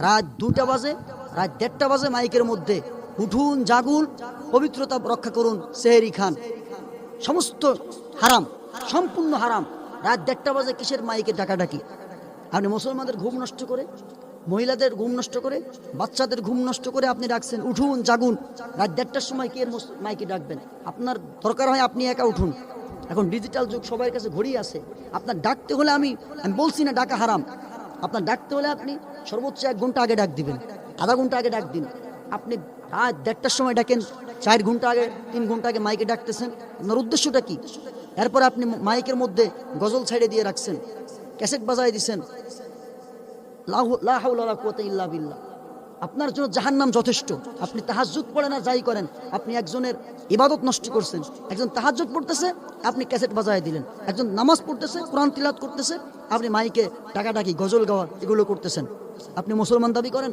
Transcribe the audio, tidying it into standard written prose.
রাত 2টা বাজে, রাত 1:30 বাজে মাইকের মধ্যে উঠুন জাগুন, পবিত্রতা রক্ষা করুন, সেহরি খান। সমস্ত হারাম, সম্পূর্ণ হারাম। রাত 1:30 বাজে কিসের মাইকে ডাকাডাকি? আপনি মুসলমানদের ঘুম নষ্ট করে, মহিলাদের ঘুম নষ্ট করে, বাচ্চাদের ঘুম নষ্ট করে আপনি ডাকছেন উঠুন জাগুন। রাত 1:30টার সময় কে মাইকে ডাকবেন? আপনার দরকার হয় আপনি একা উঠুন। এখন ডিজিটাল যুগ, সবার কাছে ঘড়ি আছে। আপনার ডাকতে হলে আমি বলছি না ডাকা হারাম, আপনার ডাকতে হলে আপনি সর্বোচ্চ 1 ঘন্টা আগে ডাক দিবেন, আধা ঘন্টা আগে ডাক দিন। আপনি রাত 1:30টার সময় ডাকেন, 4 ঘন্টা আগে, 3 ঘন্টা আগে মাইকে ডাকতেছেন, আপনার উদ্দেশ্যটা কি? এরপরে আপনি মাইকের মধ্যে গজল ছাইড়ে দিয়ে রাখছেন, ক্যাসেট বাজায় দিছেন। লা হাওলা ওয়ালা কুওয়াতা ইল্লা বিল্লাহ। আপনার জন্য জাহান্নাম যথেষ্ট। আপনি তাহাজ্জুদ পড়েন আর যাই করেন, আপনি একজনের ইবাদত নষ্ট করছেন। একজন তাহাজ্জুদ পড়তেছে, আপনি ক্যাসেট বাজায় দিলেন। একজন নামাজ পড়তেছে, কোরআন তিলাওয়াত করতেছে, আপনি মাইকে ডাকাডাকি, গজল গাওয়া এগুলো করতেছেন। আপনি মুসলমান দাবি করেন?